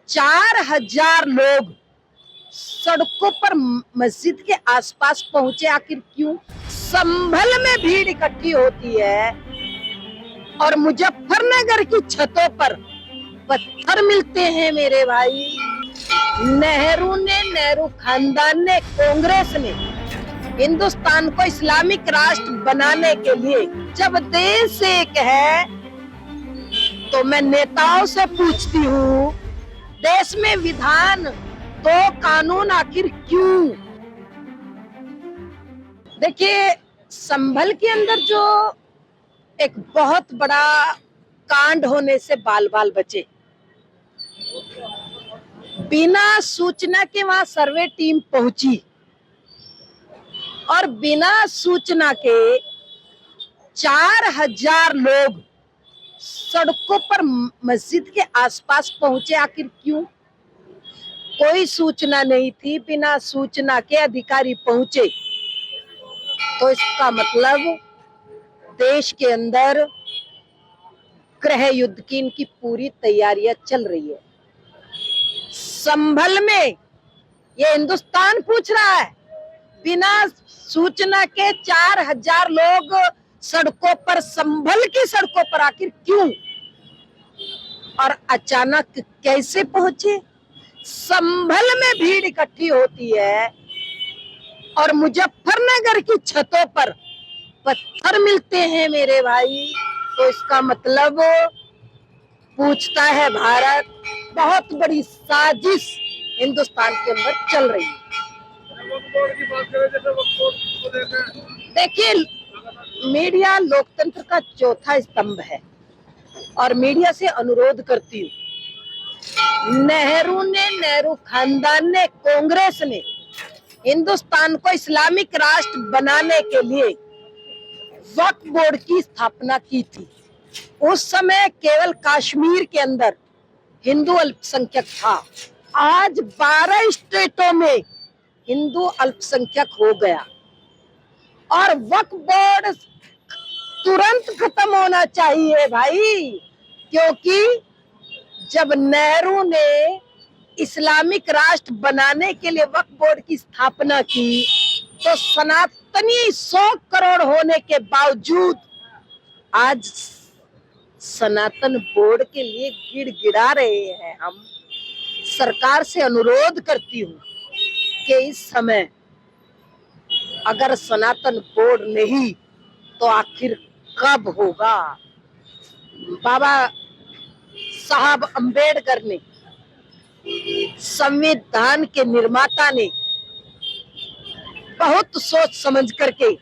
4,000 लोग सड़कों पर मस्जिद के आसपास पहुंचे, आखिर क्यों? संभल में भीड़ इकट्ठी होती है और मुजफ्फरनगर की छतों पर पत्थर मिलते हैं मेरे भाई। नेहरू खानदान ने, कांग्रेस ने हिंदुस्तान को इस्लामिक राष्ट्र बनाने के लिए जब देश एक है, तो मैं नेताओं से पूछती हूँ, देश में विधान तो कानून आखिर क्यों? देखिए, संभल के अंदर जो एक बहुत बड़ा कांड होने से बाल बाल बचे। बिना सूचना के वहां सर्वे टीम पहुंची और बिना सूचना के 4,000 लोग सड़कों पर मस्जिद के आसपास पहुंचे, आखिर क्यों? कोई सूचना नहीं थी, बिना सूचना के अधिकारी पहुंचे, तो इसका मतलब देश के अंदर गृह युद्ध की इनकी पूरी तैयारियां चल रही है। संभल में ये हिंदुस्तान पूछ रहा है, बिना सूचना के 4,000 लोग सड़कों पर, संभल की सड़कों पर आखिर क्यों और अचानक कैसे पहुंचे? संभल में भीड़ इकट्ठी होती है और मुजफ्फरनगर की छतों पर पत्थर मिलते हैं मेरे भाई, तो इसका मतलब पूछता है भारत, बहुत बड़ी साजिश हिंदुस्तान के अंदर चल रही है। देखिए, मीडिया लोकतंत्र का चौथा स्तंभ है और मीडिया से अनुरोध करती हूँ, नेहरू खानदान ने, कांग्रेस ने हिंदुस्तान को इस्लामिक राष्ट्र बनाने के लिए वक्फ बोर्ड की स्थापना की थी। उस समय केवल कश्मीर के अंदर हिंदू अल्पसंख्यक था, आज 12 स्टेटों में हिंदू अल्पसंख्यक हो गया और वक्फ बोर्ड तुरंत खत्म होना चाहिए भाई, क्योंकि जब नेहरू ने इस्लामिक राष्ट्र बनाने के लिए वक्फ बोर्ड की स्थापना की, तो सनातनी 100 करोड़ होने के बावजूद आज सनातन बोर्ड के लिए गिड़गिड़ा रहे हैं। हम सरकार से अनुरोध करती हूँ कि इस समय अगर सनातन बोर्ड नहीं तो आखिर कब होगा? बाबा साहब अंबेडकर ने, संविधान के निर्माता ने बहुत सोच समझ करके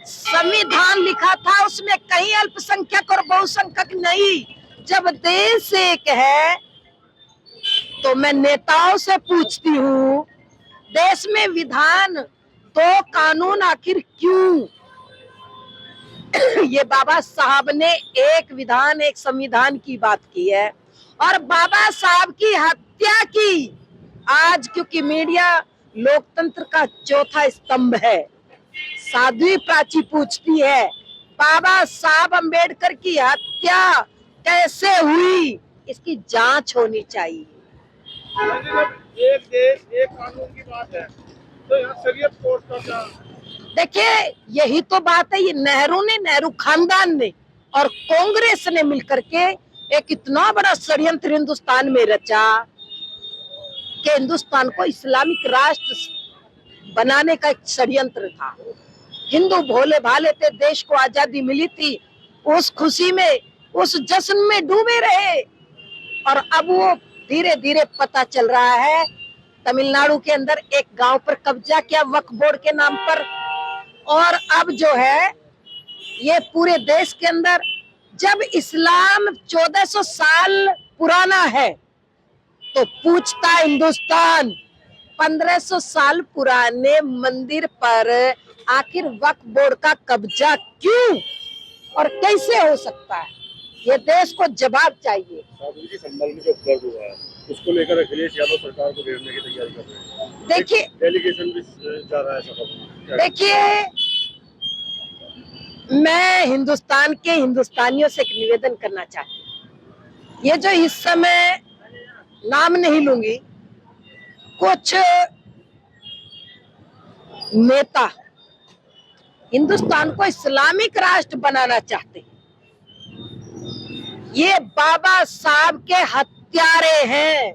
संविधान लिखा था, उसमें कहीं अल्पसंख्यक और बहुसंख्यक नहीं। जब देश एक है, तो मैं नेताओं से पूछती हूँ, देश में विधान तो कानून आखिर क्यों? ये बाबा साहब ने एक विधान, एक संविधान की बात की है और बाबा साहब की हत्या की आज, क्योंकि मीडिया लोकतंत्र का चौथा स्तंभ है। साध्वी प्राची पूछती है, बाबा साहब अंबेडकर की हत्या कैसे हुई? इसकी जांच होनी चाहिए। एक देश एक कानून की बात है, तो यहाँ शरीयत कोर्ट का क्या? देखिए, यही तो बात है। ये नेहरू खानदान ने और कांग्रेस ने मिलकर के एक इतना बड़ा षड्यंत्र हिंदुस्तान में रचा कि हिंदुस्तान को इस्लामिक राष्ट्र बनाने का एक षड्यंत्र था। हिंदू भोले भाले थे, देश को आजादी मिली थी, उस खुशी में, उस जश्न में डूबे रहे और अब वो धीरे धीरे पता चल रहा है। तमिलनाडु के अंदर एक गांव पर कब्जा किया वक्फ बोर्ड के नाम पर, और अब जो है ये पूरे देश के अंदर, जब इस्लाम 1400 साल पुराना है, तो पूछता है हिंदुस्तान 1500 साल पुराने मंदिर पर आखिर वक्फ बोर्ड का कब्जा क्यों और कैसे हो सकता है? ये देश को जवाब चाहिए। संभल में जो उपद्रव हुआ है, उसको लेकर अखिलेश यादव सरकार को घेरने की तैयारी कर रहे हैं। देखिए, डेलीगेशन भी जा रहा है सभा। देखिए, मैं हिंदुस्तान के हिंदुस्तानियों से एक निवेदन करना चाहती हूँ। ये जो इस समय नाम नहीं लूंगी, कुछ नेता हिंदुस्तान को इस्लामिक राष्ट्र बनाना चाहते हैं। ये बाबा साहब के हत्यारे हैं।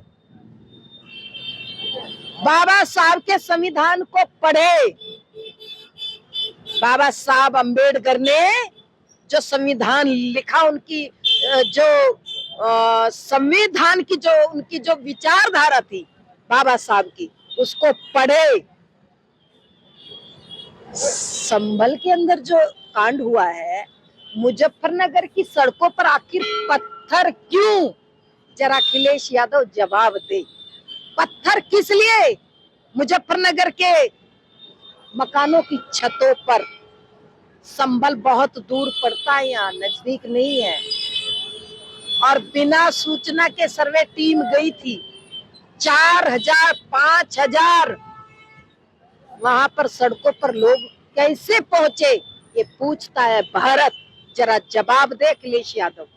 बाबा साहब के संविधान को पढ़े। बाबा साहब अंबेडकर ने जो संविधान लिखा, उनकी जो संविधान की जो उनकी जो विचारधारा थी बाबा साहब की, उसको पढ़े। संभल के अंदर जो कांड हुआ है, मुजफ्फरनगर की सड़कों पर आखिर पत्थर क्यों? जरा अखिलेश यादव जवाब दे। पत्थर किस लिए? मुजफ्फरनगर के मकानों की छतों पर। संभल बहुत दूर पड़ता है, यहाँ नजदीक नहीं है। और बिना सूचना के सर्वे टीम गई थी। 4000 5000 वहां पर सड़कों पर लोग कैसे पहुंचे, ये पूछता है भारत। जरा जवाब दे अखिलेश यादव।